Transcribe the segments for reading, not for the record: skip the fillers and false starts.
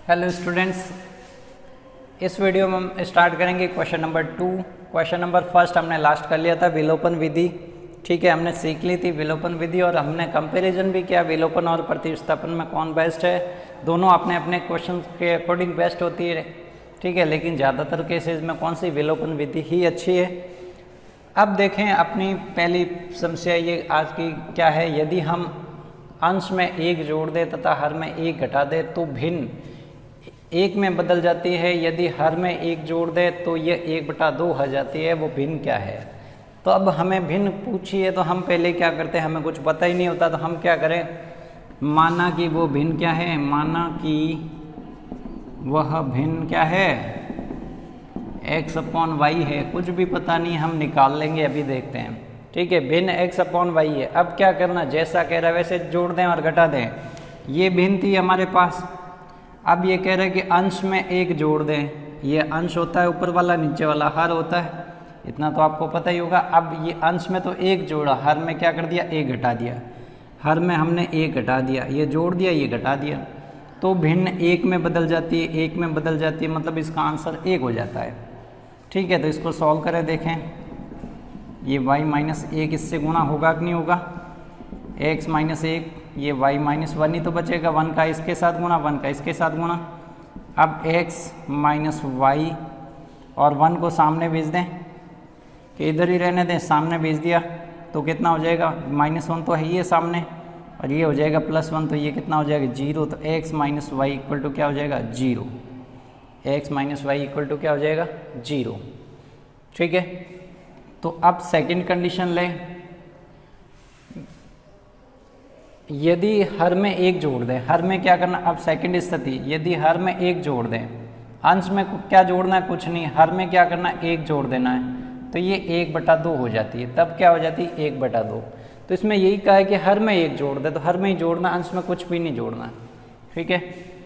Hello students, इस video में हम स्टार्ट करेंगे question number 2। Question number first हमने लास्ट कर लिया था विलोपन विधि। ठीक है, हमने सीख ली थी विलोपन विधि और हमने कंपैरिजन भी किया विलोपन और प्रतिस्थापन में कौन बेस्ट है। दोनों अपने अपने क्वेश्चन के अकॉर्डिंग बेस्ट होती है। ठीक है, लेकिन ज़्यादातर केसेस में कौन सी विलोपन विधि ही अच्छी है। अब देखें अपनी पहली समस्या ये आज की क्या है। यदि हम अंश में एक जोड़ दें तथा हर में एक घटा दें तो भिन्न एक में बदल जाती है। यदि हर में एक जोड़ दे तो ये 1/2 हो जाती है। वो भिन्न क्या है? तो अब हमें भिन्न पूछी है तो हम पहले क्या करते हैं, हमें कुछ पता ही नहीं होता तो हम क्या करें, माना कि वो भिन्न क्या है, माना कि वह भिन्न क्या है, x/y है। कुछ भी पता नहीं, हम निकाल लेंगे, अभी देखते हैं। ठीक है, भिन्न x/y है। अब क्या करना, जैसा कह रहा है वैसे जोड़ दें और घटा दें। ये भिन्न थी हमारे पास। अब ये कह रहे हैं कि अंश में एक जोड़ दें। ये अंश होता है ऊपर वाला, नीचे वाला हर होता है, इतना तो आपको पता ही होगा। अब ये अंश में तो एक जोड़ा, हर में क्या कर दिया, एक घटा दिया। हर में हमने एक घटा दिया, ये जोड़ दिया, ये घटा दिया, तो भिन्न एक में बदल जाती है। एक में बदल जाती है मतलब इसका आंसर 1 हो जाता है। ठीक है, तो इसको सॉल्व करें, देखें ये y-1 इससे गुणा होगा कि नहीं होगा, x-1 ये y-1 ही तो बचेगा। 1 का इसके साथ गुणा, 1 का इसके साथ गुणा। अब x-y और 1 को सामने भेज दें कि इधर ही रहने दें, सामने भेज दिया तो कितना हो जाएगा, -1 तो है ही है सामने और ये हो जाएगा +1, तो ये कितना हो जाएगा 0। तो x-y इक्वल टू क्या हो जाएगा 0। x-y इक्वल टू क्या हो जाएगा 0। ठीक है, तो अब सेकंड कंडीशन लें। यदि हर में एक जोड़ दें, हर में क्या करना, अब सेकंड स्थिति, यदि हर में एक जोड़ दें, अंश में क्या जोड़ना है, कुछ नहीं, हर में क्या करना है, एक जोड़ देना है, तो ये 1/2 हो जाती है। तब क्या हो जाती है 1/2। तो इसमें यही कहा है कि हर में एक जोड़ दे, तो हर में ही जोड़ना, अंश में कुछ भी नहीं जोड़ना। ठीक है,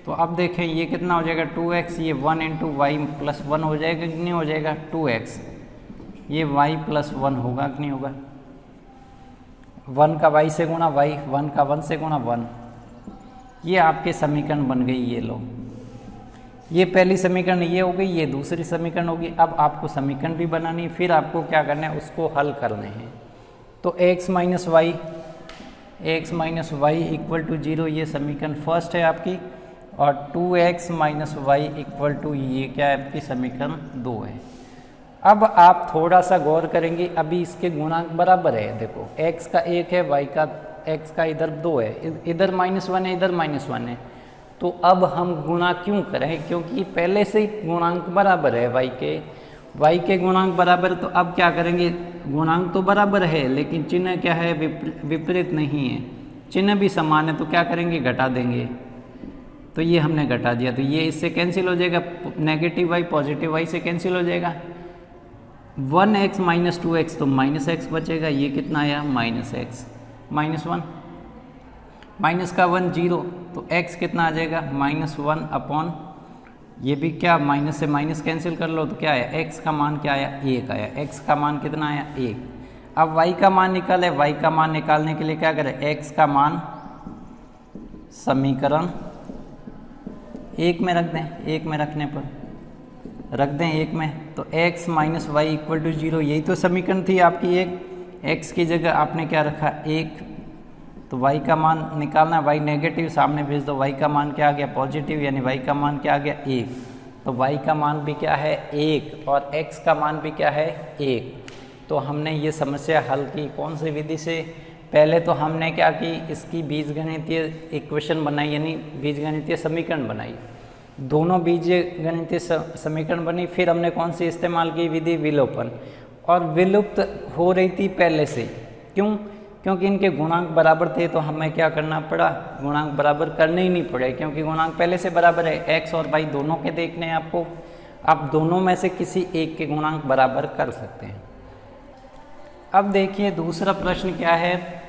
तो अब देखें ये कितना हो जाएगा 2x, ये 1 × y+1 हो जाएगा कि नहीं हो जाएगा 2x, ये y+1 होगा कि नहीं होगा। 1 का y से गुणा y, 1 का 1 से गुणा 1। ये आपके समीकरण बन गई। ये लो, ये पहली समीकरण ये हो गई, ये दूसरी समीकरण होगी। अब आपको समीकरण भी बनानी है, फिर आपको क्या करना है, उसको हल करने हैं। तो x-y इक्वल टू 0 ये समीकरण फर्स्ट है आपकी, और 2x-y इक्वल टू ये क्या है आपकी समीकरण 2 है। अब आप थोड़ा सा गौर करेंगे, अभी इसके गुणांक बराबर है। देखो x का 1 है, x का इधर 2 है, इधर -1 है, इधर -1 है। तो अब हम गुणा क्यों करें, क्योंकि पहले से ही गुणांक बराबर है y के गुणांक बराबर। तो अब क्या करेंगे, गुणांक तो बराबर है लेकिन चिन्ह क्या है, विपरीत नहीं है, चिन्ह भी समान है, तो क्या करेंगे, घटा देंगे। तो ये हमने घटा दिया, तो ये इससे कैंसिल हो जाएगा, नेगेटिव y पॉजिटिव y से कैंसिल हो जाएगा। 1x - 2x तो -x बचेगा, ये कितना आया -x, -1 माइनस का 1 0, तो x कितना आ जाएगा -1 अपॉन, ये भी क्या माइनस से माइनस कैंसिल कर लो, तो क्या आया, x का मान क्या आया 1 आया, x का मान कितना आया 1। अब y का मान निकाले, y का मान निकालने के लिए क्या करें, x का मान समीकरण 1 में रख दें, 1 में रखने पर रख दें 1 में, तो x - y इक्वल टू 0, यही तो समीकरण थी आपकी। एक x की जगह आपने क्या रखा 1, तो y का मान निकालना, y नेगेटिव सामने भेज दो, y का मान क्या आ गया पॉजिटिव, यानी y का मान क्या आ गया 1। तो y का मान भी क्या है 1 और x का मान भी क्या है 1। तो हमने ये समस्या हल की कौन सी विधि से, पहले तो हमने क्या की, इसकी बीजगणितीय इक्वेशन बनाई, यानी बीजगणितीय समीकरण बनाई, दोनों बीजगणितीय समीकरण बनी। फिर हमने कौन सी इस्तेमाल की विधि, विलोपन, और विलुप्त हो रही थी पहले से। क्यों, क्योंकि इनके गुणांक बराबर थे, तो हमें क्या करना पड़ा, गुणांक बराबर करने ही नहीं पड़े, क्योंकि गुणांक पहले से बराबर है। x और y दोनों के देखने हैं आपको, आप दोनों में से किसी एक के गुणांक बराबर कर सकते हैं। अब देखिए दूसरा प्रश्न क्या है।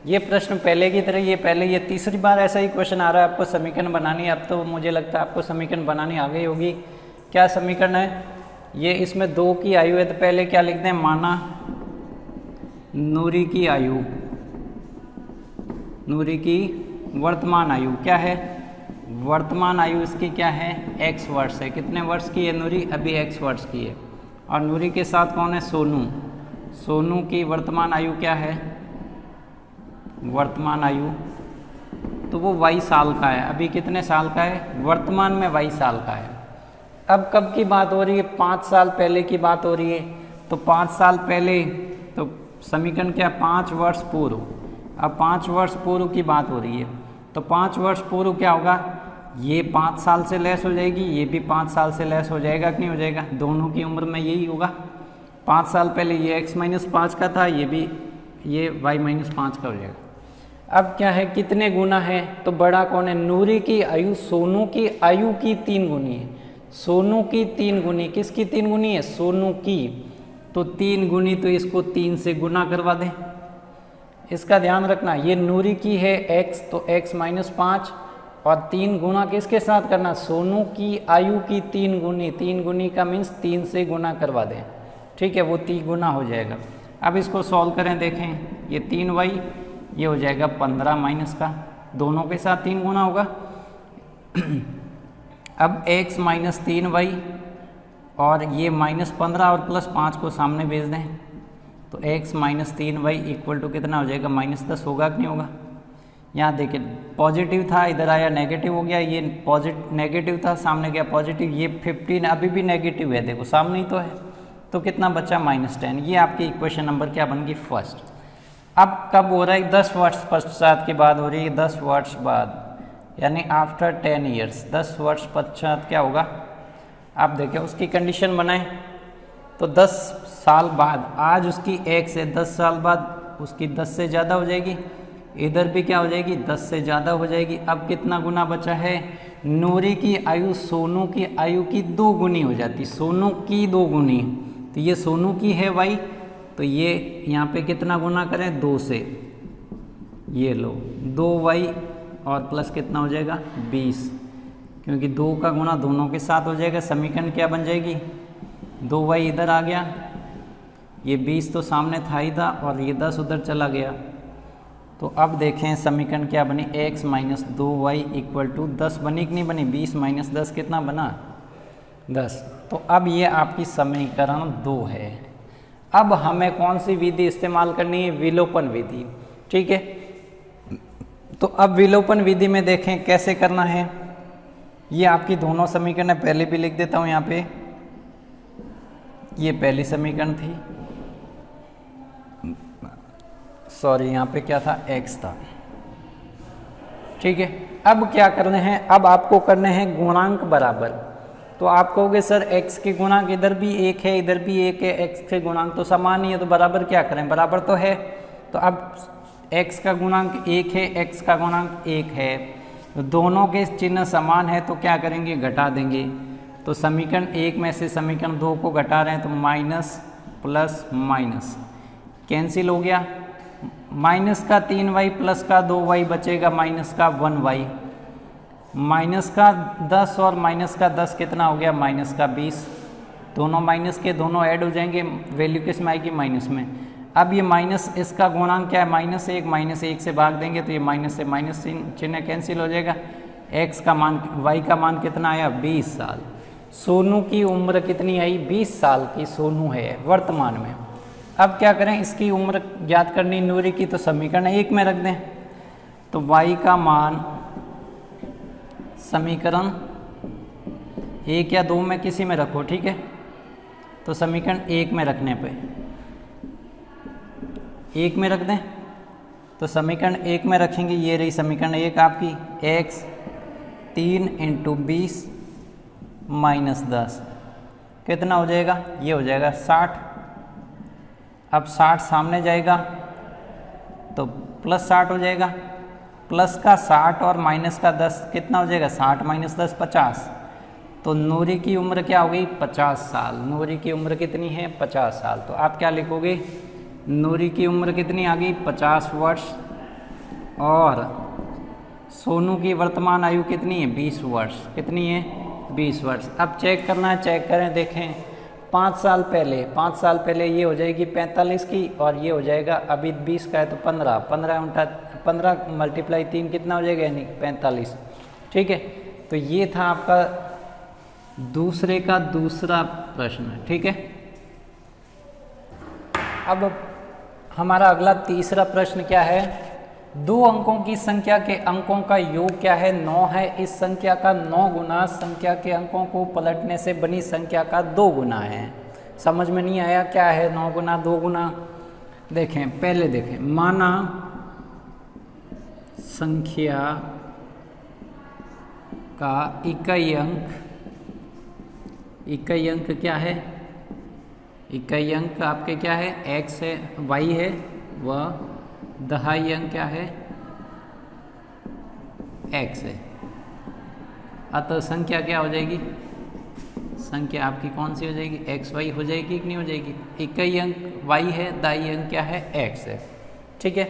ये प्रश्न पहले की तरह, ये तीसरी बार ऐसा ही क्वेश्चन आ रहा है, आपको समीकरण बनानी है। अब तो मुझे लगता है आपको समीकरण बनानी आ गई होगी। क्या समीकरण है ये, इसमें 2 की आयु है, तो पहले क्या लिखते हैं, माना नूरी की आयु, नूरी की वर्तमान आयु क्या है वर्तमान आयु इसकी क्या है, x वर्ष है। कितने वर्ष की है नूरी, अभी x वर्ष की है। और नूरी के साथ कौन है, सोनू। सोनू की वर्तमान आयु क्या है, वर्तमान आयु तो वो 22 साल का है। अभी कितने साल का है, वर्तमान में 22 साल का है। अब कब की बात हो रही है, 5 साल पहले की बात हो रही है। तो 5 साल पहले तो समीकरण क्या, 5 वर्ष पूर्व। अब 5 वर्ष पूर्व की बात हो रही है, तो 5 वर्ष पूर्व क्या होगा, ये 5 साल से लेस हो जाएगी, ये भी 5 साल से लेस हो जाएगा कि नहीं हो जाएगा, दोनों की उम्र में यही होगा। 5 साल पहले ये x-5 का था, ये भी ये y-5 का हो जाएगा। अब क्या है, कितने गुना है, तो बड़ा कौन है, नूरी की आयु सोनू की आयु की 3 गुनी है। सोनू की 3 गुनी, किसकी 3 गुनी है, सोनू की। तो 3 गुनी, तो इसको 3 से गुना करवा दें। इसका ध्यान रखना, ये नूरी की है x, तो x-5 और 3 गुना किसके साथ करना, सोनू की आयु की 3 गुनी। 3 गुनी का मीन्स 3 से गुना करवा दें, ठीक है, वो 3 गुना हो जाएगा। अब इसको सॉल्व करें, देखें, ये 3y, ये हो जाएगा 15 माइनस का, दोनों के साथ 3 गुना होगा। अब x-3y और ये -15 और +5 को सामने भेज दें, तो x-3y इक्वल टू कितना हो जाएगा, -10 होगा कि नहीं होगा। यहाँ देखिए पॉजिटिव था, इधर आया नेगेटिव हो गया, ये नेगेटिव था, सामने गया पॉजिटिव, ये 15 अभी भी नेगेटिव है, देखो सामने ही तो है, तो कितना बचा, -10। ये आपकी इक्वेशन नंबर क्या बन गई, फर्स्ट। अब कब हो रहा है, 10 वर्ष पश्चात की बात हो रही है, 10 वर्ष बाद, यानी आफ्टर 10 ईयर्स, 10 वर्ष पश्चात क्या होगा। आप देखें उसकी कंडीशन बनाएं, तो 10 साल बाद, आज उसकी 1 से 10 साल बाद उसकी 10 से ज़्यादा हो जाएगी, इधर भी क्या हो जाएगी, 10 से ज़्यादा हो जाएगी। अब कितना गुना बचा है, नूरी की आयु सोनू की आयु की 2 गुनी हो जाती, सोनू की 2 गुनी, तो ये सोनू की है y, तो ये यहाँ पे कितना गुना करें, 2 से, ये लो 2y और प्लस कितना हो जाएगा, 20, क्योंकि 2 का गुना दोनों के साथ हो जाएगा। समीकरण क्या बन जाएगी, 2y इधर आ गया, ये 20 तो सामने था ही था, और ये 10 उधर चला गया। तो अब देखें समीकरण क्या बनी, x-2y इक्वल टू 10 बनी कि नहीं बनी, 20 - 10 कितना बना, 10। तो अब ये आपकी समीकरण 2 है। अब हमें कौन सी विधि इस्तेमाल करनी है, विलोपन विधि, ठीक है। तो अब विलोपन विधि में देखें कैसे करना है। ये आपकी दोनों समीकरण है, पहले भी लिख देता हूँ यहाँ पे, ये पहली समीकरण थी, सॉरी यहाँ पे क्या था, x था, ठीक है। अब क्या करने हैं, अब आपको करने हैं गुणांक बराबर। तो आप कहोगे सर x के गुणांक इधर भी 1 है, इधर भी 1 है, x के गुणांक तो समान ही है, तो बराबर क्या करें, बराबर तो है। तो अब x का गुणांक 1 है, x का गुणांक 1 है, तो दोनों के चिन्ह समान है, तो क्या करेंगे, घटा देंगे। तो समीकरण 1 में से समीकरण 2 को घटा रहे हैं, तो माइनस प्लस माइनस कैंसिल हो गया, माइनस का 3y प्लस का 2y बचेगा, माइनस का 1y, माइनस का 10 और माइनस का 10 कितना हो गया, माइनस का 20, दोनों माइनस के दोनों ऐड हो जाएंगे, वैल्यू किस में आएगी, माइनस में। अब ये माइनस, इसका गुणांक क्या है, -1 से भाग देंगे, तो ये माइनस से माइनस चिन्ह कैंसिल हो जाएगा। x का मान, y का मान कितना आया, 20 साल। सोनू की उम्र कितनी आई, 20 साल की सोनू है वर्तमान में। अब क्या करें, इसकी उम्र ज्ञात करनी नूरी की, तो समीकरण 1 में रख दें। तो y का मान समीकरण 1 या 2 में किसी में रखो, ठीक है। तो समीकरण 1 में रखने पे 1 में रख दें, तो समीकरण 1 में रखेंगे, ये रही समीकरण 1 आपकी, x 3 × 20 - 10 कितना हो जाएगा, ये हो जाएगा 60। अब 60 सामने जाएगा तो प्लस 60 हो जाएगा, प्लस का 60 और माइनस का 10 कितना हो जाएगा, 60 - 10 50। तो नूरी की उम्र क्या हो गई, 50 साल। नूरी की उम्र कितनी है, 50 साल। तो आप क्या लिखोगे, नूरी की उम्र कितनी आ गई, 50 वर्ष, और सोनू की वर्तमान आयु कितनी है, 20 वर्ष। कितनी है, 20 वर्ष। अब चेक करना है, चेक करें, देखें 5 साल पहले ये हो जाएगी 45 की, और ये हो जाएगा, अभी 20 का है तो 15 × 3 कितना हो जाएगा, यानी 45, ठीक है। तो ये था आपका दूसरे का दूसरा प्रश्न, ठीक है। अब हमारा अगला तीसरा प्रश्न क्या है, दो अंकों की संख्या के अंकों का योग क्या है, 9 है। इस संख्या का 9 गुना संख्या के अंकों को पलटने से बनी संख्या का 2 गुना है। समझ में नहीं आया क्या है 9 गुना 2 गुना? देखें, पहले देखें, माना संख्या का इकाई अंक क्या है, इकाई अंक आपके क्या है, x है, y है, व दहाई अंक क्या है, x है। अतः संख्या क्या हो जाएगी, संख्या आपकी कौन सी हो जाएगी, एक्स वाई हो जाएगी कि नहीं हो जाएगी। इकाई अंक y है, दाई अंक क्या है, x है, ठीक है।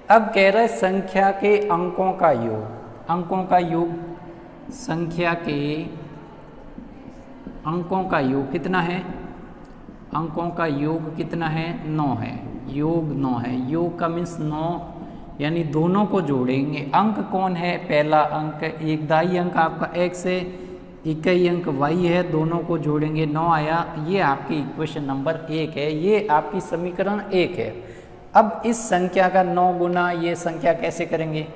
अब कह रहे संख्या के अंकों का योग, अंकों का योग, संख्या के अंकों का योग कितना है, अंकों का योग कितना है, 9 है, योग 9 है। योग का मीन्स 9, यानी दोनों को जोड़ेंगे। अंक कौन है, पहला अंक, एक दाई अंक आपका x है, इकाई अंक y है, दोनों को जोड़ेंगे 9 आया। ये आपकी इक्वेशन नंबर 1 है, ये आपकी समीकरण 1 है। अब इस संख्या का 9 गुना ये संख्या कैसे करेंगे,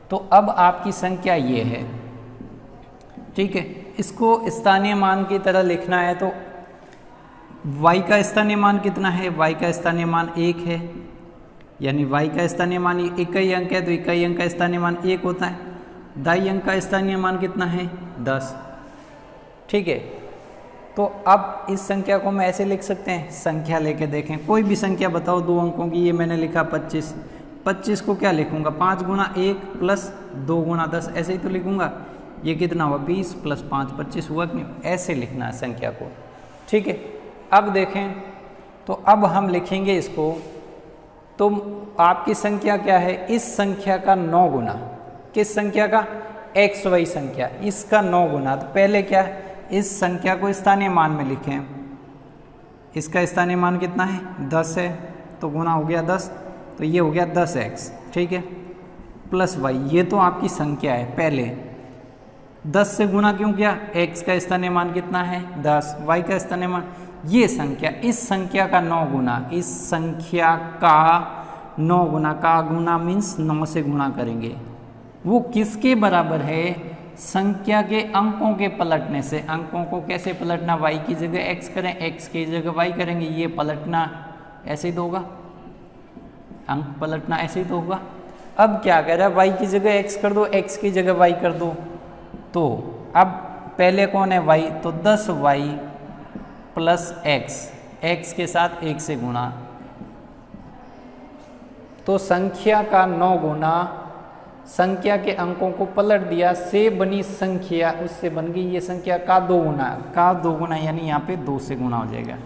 तो अब आपकी संख्या ये है, ठीक है। इसको स्थानीय मान की तरह लिखना है तो y का स्थानीय मान कितना है, y का स्थानीय मान 1 है, यानी y का स्थानीय मान इकाई अंक है तो इकाई अंक का स्थानीय मान 1 होता है। दाई अंक का स्थानीय मान कितना है, 10, ठीक है। तो अब इस संख्या को मैं ऐसे लिख सकते हैं, संख्या लेके देखें, कोई भी संख्या बताओ 2 अंकों की। ये मैंने लिखा 25, 25 को क्या लिखूंगा, 5 गुना 1 प्लस 2 गुना 10, ऐसे ही तो लिखूंगा। ये कितना हुआ, 20 प्लस 5 25 हुआ कि नहीं, ऐसे लिखना है संख्या को, ठीक है। अब देखें, तो अब हम लिखेंगे इसको, तो आपकी संख्या क्या है, इस संख्या का 9 गुना, किस संख्या का, एक्स वाई संख्या, इसका 9 गुना। तो पहले क्या, इस संख्या को स्थानीय मान में लिखें, इसका स्थानीय मान कितना है, 10 है, तो गुना हो गया 10, तो ये हो गया 10x, ठीक है, प्लस y, ये तो आपकी संख्या है। पहले 10 से गुना क्यों किया, x का स्थानीय मान कितना है, 10, y का स्थानीय मान, ये संख्या, इस संख्या का 9 गुना, इस संख्या का 9 गुना, का गुना मीन्स 9 से गुना करेंगे, वो किसके बराबर है, संख्या के अंकों के पलटने से। अंकों को कैसे पलटना, y की जगह x करें, x की जगह y करेंगे, ये पलटना ऐसे ही तो होगा, अंक पलटना ऐसे ही तो होगा। अब क्या कर रहा है, y की जगह x कर दो, x की जगह y कर दो, तो अब पहले कौन है, y, तो 10y प्लस x के साथ 1 से गुणा, तो संख्या का 9 गुना, संख्या के अंकों को पलट दिया, से बनी संख्या, उससे बन गई ये संख्या का 2 गुना, का 2 गुना, यानी यहाँ पे 2 से गुना हो जाएगा।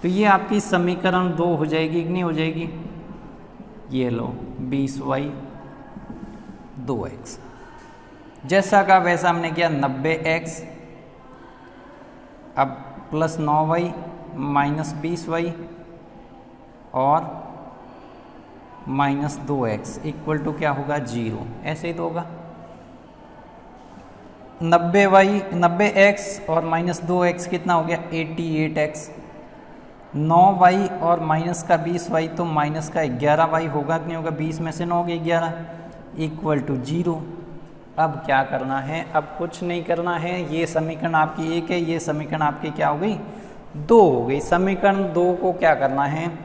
तो ये आपकी समीकरण 2 हो जाएगी कि नहीं हो जाएगी, ये लो 20y 2x, जैसा का वैसा हमने किया 90x, अब प्लस 9y माइनस 20y और माइनस 2x इक्वल टू क्या होगा, 0, ऐसे ही तो होगा। 90x और माइनस 2x कितना हो गया, 88x, 9y और माइनस का 20y, तो माइनस का 11y होगा कि नहीं होगा, 20 में से 9 के 11 इक्वल टू 0। अब क्या करना है, अब कुछ नहीं करना है, ये समीकरण आपकी 1 है, ये समीकरण आपकी क्या हो गई, 2 हो गई। समीकरण 2 को क्या करना है,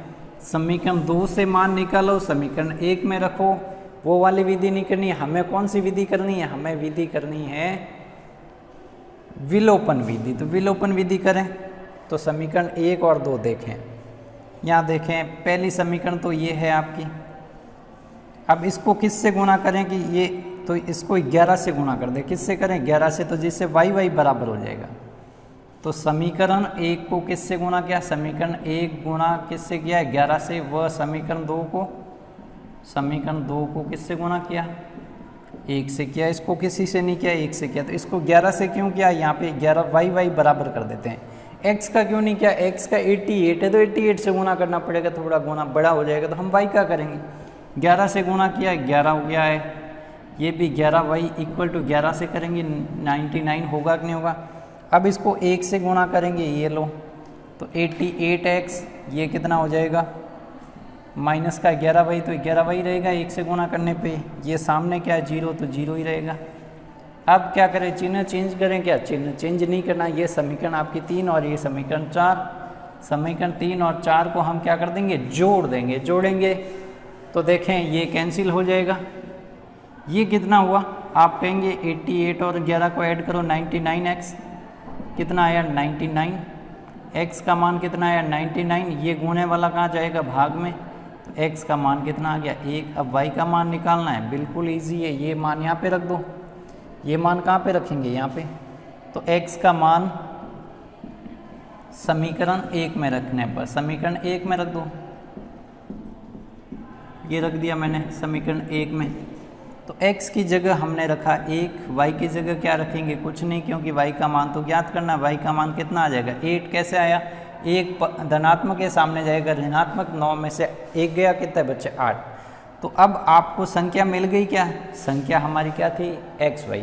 समीकरण 2 से मान निकालो, समीकरण 1 में रखो, वो वाली विधि नहीं करनी है। हमें कौन सी विधि करनी है, हमें विधि करनी है विलोपन विधि। तो विलोपन विधि करें, तो समीकरण 1 और 2 देखें, यहाँ देखें, पहली समीकरण तो ये है आपकी। अब इसको किससे गुणा करें कि ये, तो इसको 11 से गुणा कर दे, किससे करें, 11 से, तो जिससे y बराबर हो जाएगा। तो समीकरण 1 को किससे गुणा किया, समीकरण 1 गुणा किससे किया, 11 से, व समीकरण 2 को किससे गुणा किया, 1 से किया। इसको किसी से नहीं किया, 1 से किया। तो इसको 11 से क्यों किया, यहाँ पे 11 y बराबर कर देते हैं। x का क्यों नहीं किया, x का 88 है, तो 88 से गुणा करना पड़ेगा, थोड़ा गुणा बड़ा हो जाएगा, तो हम y का करेंगे। 11 से गुणा किया, 11 हो गया है, ये भी 11y इक्वल टू 11 से करेंगे 99 होगा कि नहीं होगा। अब इसको 1 से गुणा करेंगे, ये लो, तो 88x ये कितना हो जाएगा, माइनस का 11y तो 11y रहेगा 1 से गुणा करने पे। ये सामने क्या है 0 तो 0 ही रहेगा। अब क्या करें, चिन्ह चेंज करें, क्या चिन्ह चेंज नहीं करना। ये समीकरण आपकी 3 और ये समीकरण 4, समीकरण 3 और 4 को हम क्या कर देंगे, जोड़ देंगे। जोड़ेंगे तो देखें ये कैंसिल हो जाएगा। ये कितना हुआ, आप कहेंगे 88 और 11 को ऐड करो 99x, कितना आया 99। x का मान कितना आया 99, ये गुणे वाला कहाँ जाएगा, भाग में, तो x का मान कितना आ गया 1। अब y का मान निकालना है, बिल्कुल ईजी है। ये मान यहाँ पे रख दो, ये मान कहाँ पे रखेंगे, यहाँ पे। तो x का मान समीकरण 1 में रखने पर, समीकरण 1 में रख दो, ये रख दिया मैंने समीकरण 1 में। तो x की जगह हमने रखा 1, y की जगह क्या रखेंगे, कुछ नहीं, क्योंकि y का मान तो ज्ञात करना। y का मान कितना आ जाएगा 8। कैसे आया, 1 धनात्मक के सामने जाएगा ऋणात्मक, 9 में से 1 गया, कितने बच्चे 8। तो अब आपको संख्या मिल गई, क्या संख्या हमारी क्या थी, xy।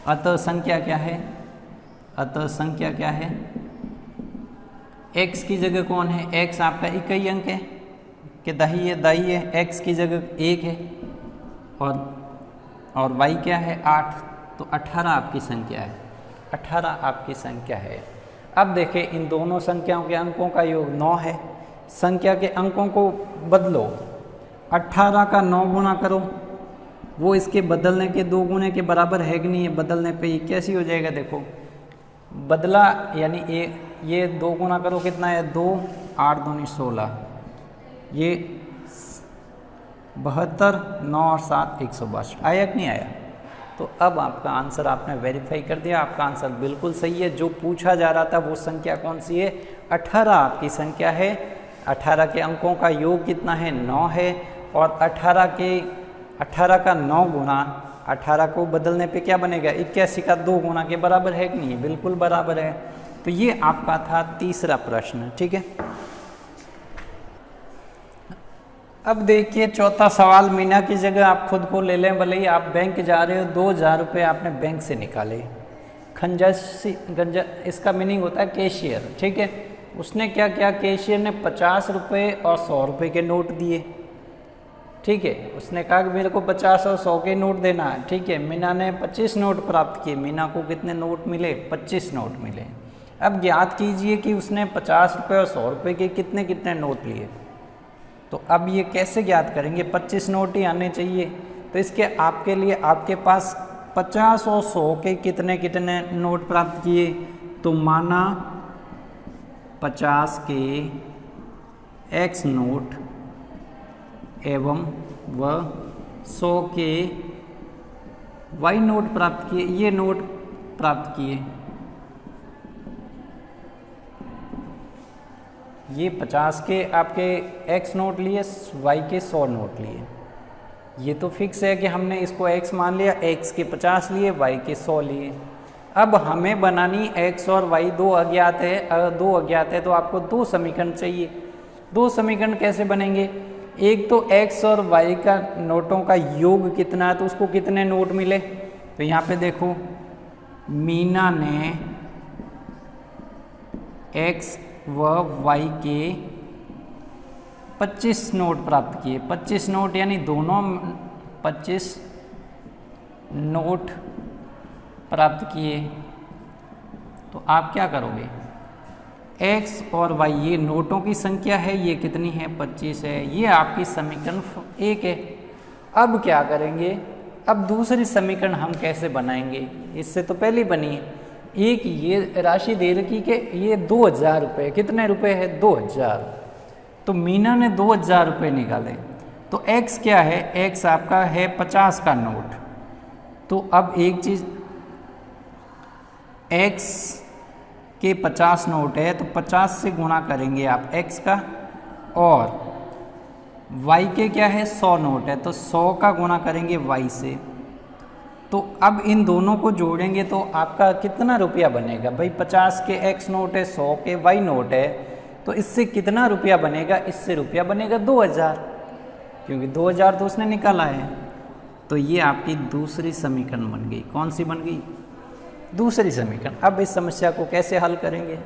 अतः संख्या क्या है, अतः संख्या क्या है, x की जगह कौन है, x आपका इकाई अंक है कि दही है, दही है, x की जगह 1 है और y क्या है 8, तो 18 आपकी संख्या है, 18 आपकी संख्या है। अब देखें इन दोनों संख्याओं के अंकों का योग 9 है। संख्या के अंकों को बदलो, 18 का 9 गुना करो, वो इसके बदलने के 2 गुने के बराबर है कि नहीं है। बदलने पे ये कैसी हो जाएगा, देखो बदला, यानी ये 2 गुना करो, कितना है 2, 8 दूनी 16, ये 72, 9 और 7 162 आया कि नहीं आया। तो अब आपका आंसर आपने वेरीफाई कर दिया, आपका आंसर बिल्कुल सही है। जो पूछा जा रहा था वो संख्या कौन सी है, 18 आपकी संख्या है। 18 के अंकों का योग कितना है 9 है, और 18 का 9 गुना 18 को बदलने पे क्या बनेगा, 81 का 2 गुना के बराबर है कि नहीं, बिल्कुल बराबर है। तो ये आपका था तीसरा प्रश्न, ठीक है। अब देखिए चौथा सवाल, मीना की जगह आप खुद को ले लें, भले ही आप बैंक जा रहे हो, 2000 रुपये आपने बैंक से निकाले। इसका मीनिंग होता है कैशियर, ठीक है। उसने क्या किया, कैशियर ने 50 रुपये और 100 रुपये के नोट दिए, ठीक है। उसने कहा कि मेरे को 50 और 100 के नोट देना है, ठीक है। मीना ने 25 नोट प्राप्त किए। मीना को कितने नोट मिले, 25 नोट मिले। अब ज्ञात कीजिए कि उसने 50 रुपये और 100 रुपये के कितने कितने नोट लिए। तो अब ये कैसे ज्ञात करेंगे, 25 नोट ही आने चाहिए। तो इसके आपके लिए आपके पास 50 और 100 के कितने कितने नोट प्राप्त किए, तो माना 50 के x नोट एवं वह 100 के y नोट प्राप्त किए, ये नोट प्राप्त किए। ये 50 के आपके x नोट लिए, y के 100 नोट लिए। ये तो फिक्स है कि हमने इसको x मान लिया, x के 50 लिए, y के 100 लिए। अब हमें बनानी x और y दो अज्ञात है, तो आपको 2 समीकरण चाहिए। 2 समीकरण कैसे बनेंगे, एक तो x और y का नोटों का योग कितना है, तो उसको कितने नोट मिले। तो यहाँ पे देखो मीना ने x व y के 25 नोट प्राप्त किए। 25 नोट यानी दोनों 25 नोट प्राप्त किए। तो आप क्या करोगे, x और y ये नोटों की संख्या है, ये कितनी है 25 है, ये आपकी समीकरण 1 है। अब क्या करेंगे, अब दूसरी समीकरण हम कैसे बनाएंगे, इससे तो पहले बनी है। एक ये राशि दे रखी कि ये 2000 रुपये, कितने रुपए है 2000। तो मीना ने 2000 रुपये निकाले। तो x क्या है, x आपका है 50 का नोट। तो अब एक चीज़, x के 50 नोट है तो 50 से गुणा करेंगे आप x का, और y के क्या है 100 नोट है तो 100 का गुणा करेंगे y से। तो अब इन दोनों को जोड़ेंगे तो आपका कितना रुपया बनेगा भाई, 50 के x नोट है, 100 के y नोट है, तो इससे कितना रुपया बनेगा, इससे रुपया बनेगा 2000, क्योंकि 2000 तो उसने निकाला है। तो ये आपकी दूसरी समीकरण बन गई। कौन सी बन गई? दूसरी समीकरण। अब इस समस्या को कैसे हल करेंगे?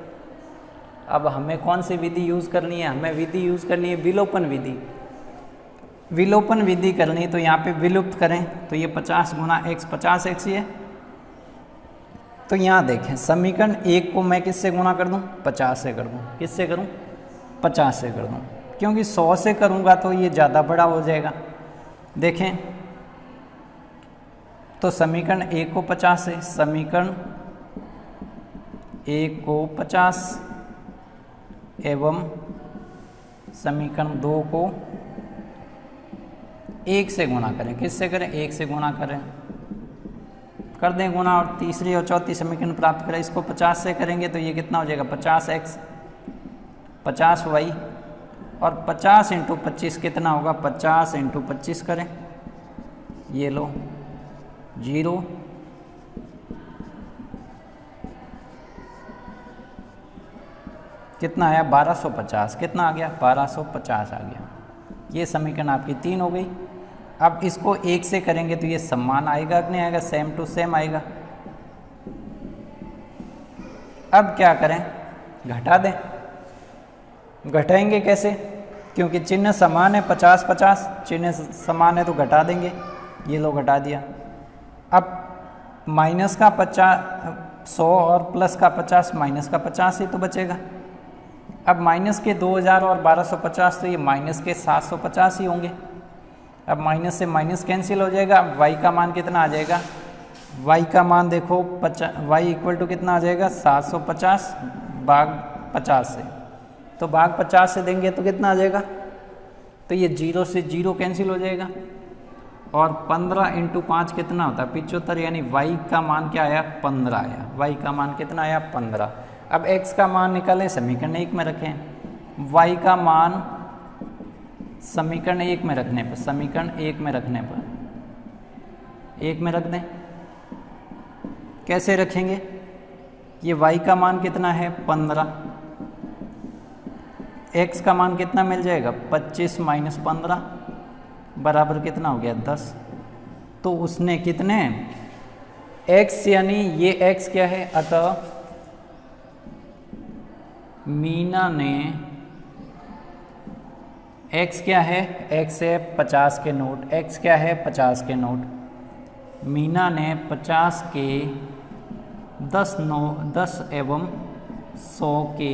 अब हमें कौन सी विधि यूज़ करनी है? हमें विधि यूज़ करनी है विलोपन विधि। विलोपन विधि करनी है तो यहाँ पे विलुप्त करें तो ये 50 गुना x 50x ये। तो यहाँ देखें समीकरण 1 को मैं किससे गुणा कर दूँ? 50 से कर दूँ। किससे करूँ? 50 से कर दूँ, क्योंकि 100 से करूँगा तो ये ज़्यादा बड़ा हो जाएगा। देखें तो समीकरण 1 को 50 से, समीकरण 1 को 50 एवं समीकरण 2 को 1 से गुणा करें। किससे करें? 1 से गुणा करें, कर दें गुणा, और तीसरी और चौथी समीकरण प्राप्त करें। इसको 50 से करेंगे तो ये कितना हो जाएगा? 50x 50y, और 50 × 25 कितना होगा? 50 × 25 करें, ये लो 0, कितना आया? 1250। कितना आ गया? 1250 आ गया। ये समीकरण आपकी 3 हो गई। अब इसको 1 से करेंगे तो ये समान आएगा कि नहीं आएगा? सेम टू सेम आएगा। अब क्या करें? घटा दें। घटाएंगे कैसे? क्योंकि चिन्ह समान है, 50 50 चिन्ह समान है तो घटा देंगे। ये लो घटा दिया। अब माइनस का 100 और प्लस का 50, माइनस का 50 ही तो बचेगा। अब माइनस के 2000 और 1250 तो ये माइनस के 750 ही होंगे। अब माइनस से माइनस कैंसिल हो जाएगा। अब y का मान कितना आ जाएगा? y का मान देखो y इक्वल टू कितना आ जाएगा? 750 भाग 50 से, तो भाग 50 से देंगे तो कितना आ जाएगा? तो ये 0 से 0 कैंसिल हो जाएगा, और 15 × 5 कितना होता है? 75, यानी y का मान क्या आया? 15 आया। y का मान कितना आया? 15। अब x का मान निकालें, समीकरण 1 में रखें। y का मान समीकरण 1 में रखने पर, समीकरण 1 में रखने पर 1 में रख दें। कैसे रखेंगे? ये y का मान कितना है? 15। x का मान कितना मिल जाएगा? 25 - 15 बराबर कितना हो गया? 10। तो उसने कितने x, यानी ये x क्या है? अतः मीना ने x क्या है? x है 50 के नोट। x क्या है? 50 के नोट। मीना ने 50 के 10 एवं 100 के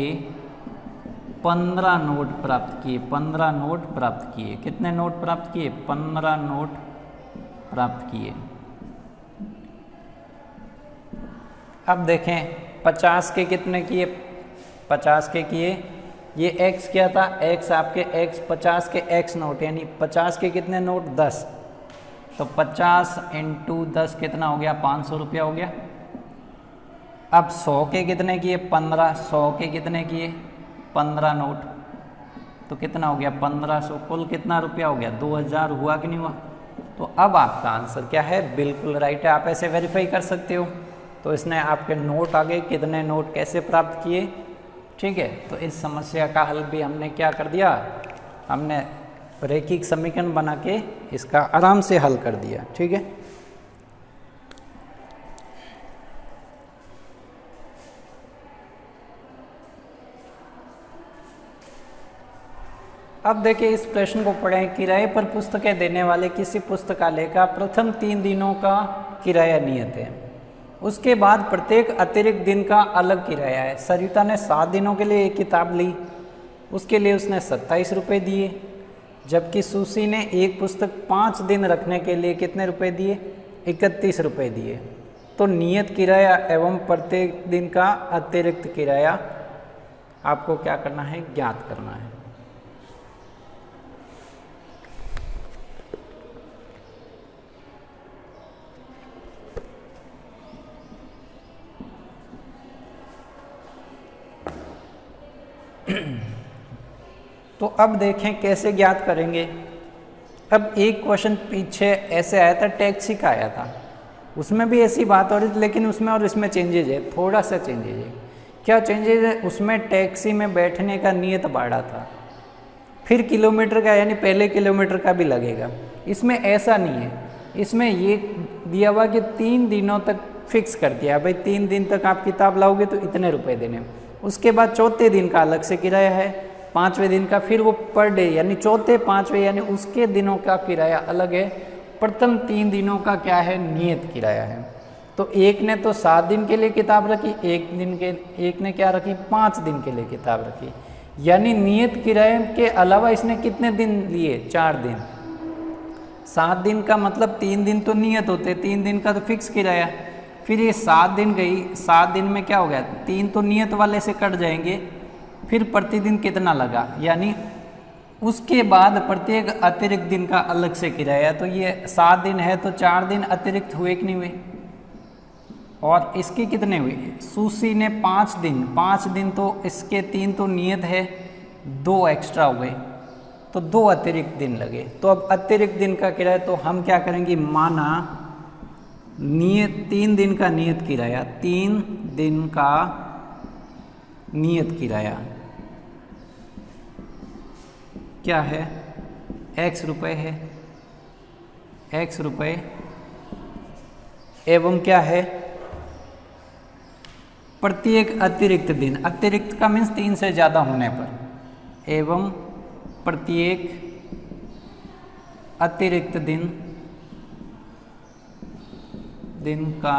15 नोट प्राप्त किए। 15 नोट प्राप्त किए। कितने नोट प्राप्त किए? 15 नोट प्राप्त किए। अब देखें 50 के कितने किए? 50 के किए। ये x क्या था? x आपके x 50 के x नोट, यानी 50 के कितने नोट? 10। तो 50 × 10 कितना हो गया? 500 रुपया हो गया। अब 100 के कितने किए? 15। 100 के कितने किए? 15 नोट, तो कितना हो गया? 1500। कुल कितना रुपया हो गया? 2000 हुआ कि नहीं हुआ? तो अब आपका आंसर क्या है? बिल्कुल राइट है। आप ऐसे वेरीफाई कर सकते हो। तो इसने आपके नोट आ गए, कितने नोट कैसे प्राप्त किए। ठीक है, तो इस समस्या का हल भी हमने क्या कर दिया? हमने रैखिक समीकरण बना के इसका आराम से हल कर दिया। ठीक है, अब देखिए इस प्रश्न को पढ़ें। किराए पर पुस्तकें देने वाले किसी पुस्तकालय का प्रथम 3 दिनों का किराया नियत है। उसके बाद प्रत्येक अतिरिक्त दिन का अलग किराया है। सरिता ने 7 दिनों के लिए एक किताब ली, उसके लिए उसने 27 रुपये दिए, जबकि सुशी ने एक पुस्तक 5 दिन रखने के लिए कितने रुपए दिए? 31 रुपये दिए। तो नियत किराया एवं प्रत्येक दिन का अतिरिक्त किराया आपको क्या करना है? ज्ञात करना है। तो अब देखें कैसे ज्ञात करेंगे। अब एक क्वेश्चन पीछे ऐसे आया था, टैक्सी का आया था, उसमें भी ऐसी बात हो रही थी, लेकिन उसमें और इसमें चेंजेज है, थोड़ा सा चेंजेज है। क्या चेंजेज है? उसमें टैक्सी में बैठने का नियत भाड़ा था, फिर किलोमीटर का, यानी पहले किलोमीटर का भी लगेगा। इसमें ऐसा नहीं है, इसमें ये दिया हुआ कि 3 दिनों तक फिक्स कर दिया भाई, 3 दिन तक आप किताब लाओगे तो इतने रुपए देने। उसके बाद चौथे दिन का अलग से किराया है, 5वें दिन का फिर वो पर डे यानी चौथे 5वें यानी उसके दिनों का किराया अलग है। प्रथम 3 दिनों का क्या है, नियत किराया है। तो एक ने तो 7 दिन के लिए किताब रखी, एक ने क्या रखी, 5 दिन के लिए किताब रखी। यानी नियत किराए के अलावा इसने कितने दिन लिए, 4 दिन। 7 दिन का मतलब 3 दिन तो नियत होते, 3 दिन का तो फिक्स किराया। फिर ये 7 दिन गई, 7 दिन में क्या हो गया, 3 तो नियत वाले से कट जाएंगे, फिर प्रतिदिन कितना लगा, यानी उसके बाद प्रत्येक अतिरिक्त दिन का अलग से किराया। तो ये 7 दिन है तो 4 दिन अतिरिक्त हुए कि नहीं हुए, और इसके कितने हुए, सूसी ने 5 दिन, 5 दिन तो इसके 3 तो नियत है, 2 एक्स्ट्रा हो गए तो 2 अतिरिक्त दिन लगे। तो अब अतिरिक्त दिन का किराया तो हम क्या करेंगे, माना नियत 3 दिन का नियत किराया, 3 दिन का नियत किराया क्या है, x रुपये है, x रुपये एवं क्या है, प्रत्येक अतिरिक्त दिन, अतिरिक्त का मीन्स 3 से ज़्यादा होने पर, एवं प्रत्येक अतिरिक्त दिन का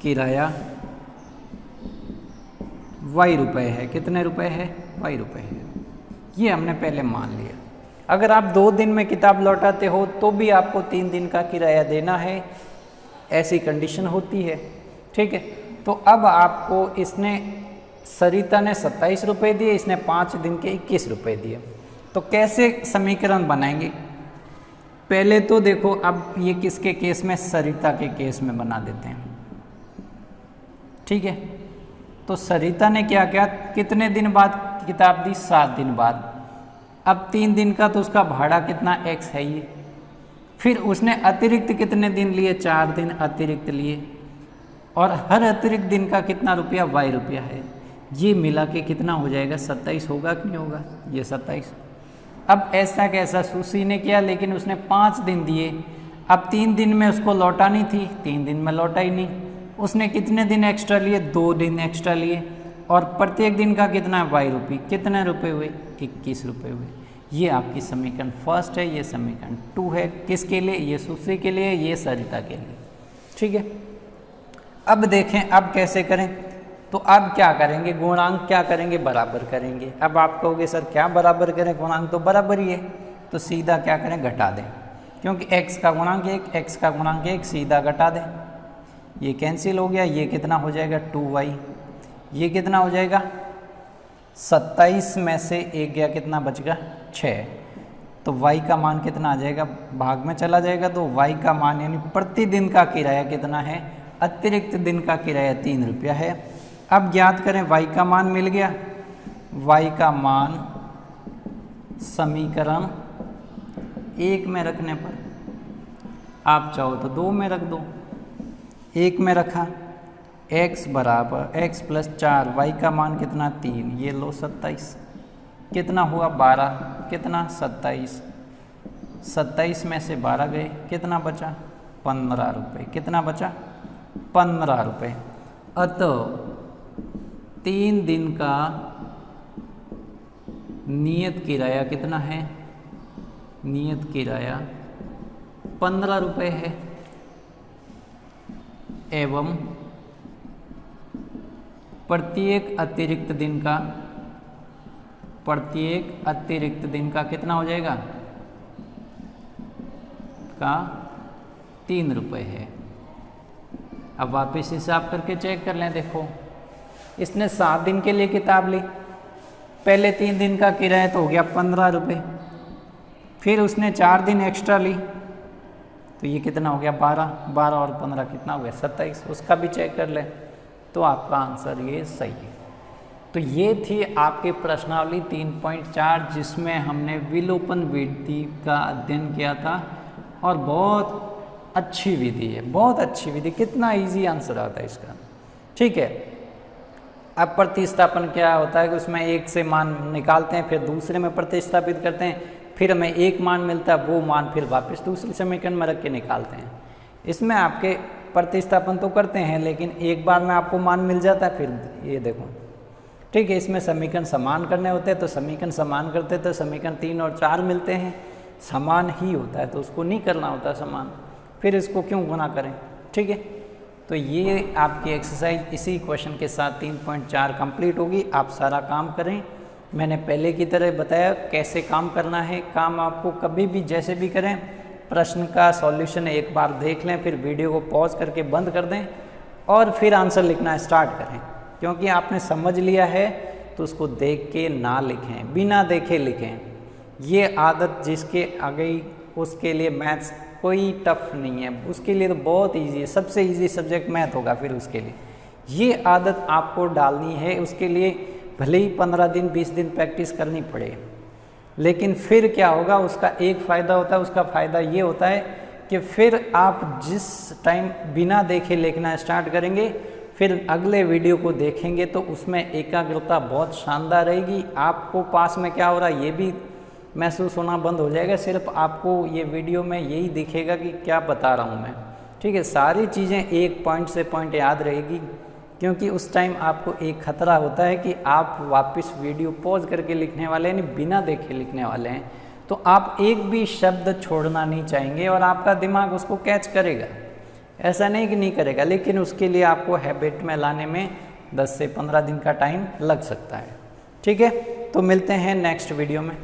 किराया y रुपये है। कितने रुपए है, y रुपये है। ये हमने पहले मान लिया। अगर आप 2 दिन में किताब लौटाते हो तो भी आपको 3 दिन का किराया देना है, ऐसी कंडीशन होती है। ठीक है, तो अब आपको इसने, सरिता ने 27 रुपये दिए, इसने 5 दिन के 21 रुपये दिए। तो कैसे समीकरण बनाएंगे, पहले तो देखो, अब ये किसके केस में, सरिता के केस में बना देते हैं। ठीक है, तो सरिता ने क्या किया, कितने दिन बाद किताब दी, 7 दिन बाद। अब 3 दिन का तो उसका भाड़ा कितना, x है ये। फिर उसने अतिरिक्त कितने दिन लिए, 4 दिन अतिरिक्त लिए, और हर अतिरिक्त दिन का कितना रुपया, y रुपया है। ये मिला के कितना हो जाएगा, 27 होगा कि नहीं होगा, ये 27। अब ऐसा कैसा सूसी ने किया, लेकिन उसने 5 दिन दिए। अब 3 दिन में उसको लौटानी थी, 3 दिन में लौटा ही नहीं। उसने कितने दिन एक्स्ट्रा लिए, 2 दिन एक्स्ट्रा लिए, और प्रत्येक दिन का कितना है, y रुपये। कितने रुपए हुए, 21 रुपये हुए। ये आपकी समीकरण फर्स्ट है, ये समीकरण 2 है। किसके लिए, ये सूसी के लिए, ये सरिता के लिए। ठीक है, अब देखें अब कैसे करें। तो अब क्या करेंगे, गुणांक क्या करेंगे, बराबर करेंगे। अब आप कहोगे सर क्या बराबर करें, गुणांक तो बराबर ही है। तो सीधा क्या करें, घटा दें, क्योंकि x का गुणांक 1, x का गुणांक 1, सीधा घटा दें। ये कैंसिल हो गया, ये कितना हो जाएगा, 2y। ये कितना हो जाएगा, 27 में से 1 गया, कितना बच गया, 6। तो y का मान कितना आ जाएगा, भाग में चला जाएगा। तो y का मान यानी प्रतिदिन का किराया कितना है, अतिरिक्त दिन का किराया 3 रुपया है। अब ज्ञात करें, y का मान मिल गया। y का मान समीकरण 1 में रखने पर, आप चाहो तो 2 में रख दो। 1 में रखा, x बराबर x प्लस 4, y का मान कितना, 3, ये लो 27, कितना हुआ 12, कितना 27, 27 में से 12 गए, कितना बचा, 15 रुपये। कितना बचा, 15 रुपये। अतः 3 दिन का नियत किराया कितना है, नियत किराया 15 रुपये है, एवं प्रत्येक अतिरिक्त दिन का कितना हो जाएगा, का 3 रुपये है। अब वापस हिसाब करके चेक कर लें। देखो, इसने 7 दिन के लिए किताब ली, पहले 3 दिन का किराया तो हो गया 15 रुपये, फिर उसने 4 दिन एक्स्ट्रा ली तो ये कितना हो गया, 12 और 15 कितना हो गया, 27। उसका भी चेक कर लें तो आपका आंसर ये सही है। तो ये थी आपकी प्रश्नावली 3.4, जिसमें हमने विलोपन विधि का अध्ययन किया था, और बहुत अच्छी विधि है, बहुत अच्छी विधि। कितना इजी आंसर आता है इसका। ठीक है, अब प्रतिस्थापन क्या होता है कि उसमें एक से मान निकालते हैं, फिर दूसरे में प्रतिस्थापित करते हैं, फिर हमें एक मान मिलता है, वो मान फिर वापस दूसरे समीकरण में रख के निकालते हैं। इसमें आपके प्रतिस्थापन तो करते हैं लेकिन एक बार में आपको मान मिल जाता है। फिर ये देखो, ठीक है, इसमें समीकरण समान करने होते हैं तो समीकरण समान करते तो समीकरण 3 और 4 मिलते हैं, समान ही होता है तो उसको नहीं करना होता समान, फिर इसको क्यों गुना करें। ठीक है, तो ये आपकी एक्सरसाइज इसी क्वेश्चन के साथ 3.4 कंप्लीट होगी। आप सारा काम करें, मैंने पहले की तरह बताया कैसे काम करना है। काम आपको कभी भी जैसे भी करें, प्रश्न का सॉल्यूशन एक बार देख लें, फिर वीडियो को पॉज करके बंद कर दें और फिर आंसर लिखना स्टार्ट करें, क्योंकि आपने समझ लिया है तो उसको देख के ना लिखें, बिना देखे लिखें। ये आदत जिसके आ गई उसके लिए मैथ्स कोई टफ नहीं है, उसके लिए तो बहुत इजी है, सबसे इजी सब्जेक्ट मैथ होगा फिर उसके लिए। ये आदत आपको डालनी है, उसके लिए भले ही 15 दिन 20 दिन प्रैक्टिस करनी पड़े, लेकिन फिर क्या होगा, उसका एक फ़ायदा होता है। उसका फ़ायदा ये होता है कि फिर आप जिस टाइम बिना देखे लिखना स्टार्ट करेंगे, फिर अगले वीडियो को देखेंगे तो उसमें एकाग्रता बहुत शानदार रहेगी। आपको पास में क्या हो रहा है ये भी महसूस होना बंद हो जाएगा, सिर्फ आपको ये वीडियो में यही दिखेगा कि क्या बता रहा हूँ मैं। ठीक है, सारी चीज़ें एक पॉइंट से पॉइंट याद रहेगी, क्योंकि उस टाइम आपको एक खतरा होता है कि आप वापस वीडियो पॉज करके लिखने वाले हैं, यानी बिना देखे लिखने वाले हैं, तो आप एक भी शब्द छोड़ना नहीं चाहेंगे और आपका दिमाग उसको कैच करेगा। ऐसा नहीं कि नहीं करेगा, लेकिन उसके लिए आपको हैबिट में लाने में 10 से 15 दिन का टाइम लग सकता है। ठीक है, तो मिलते हैं नेक्स्ट वीडियो में।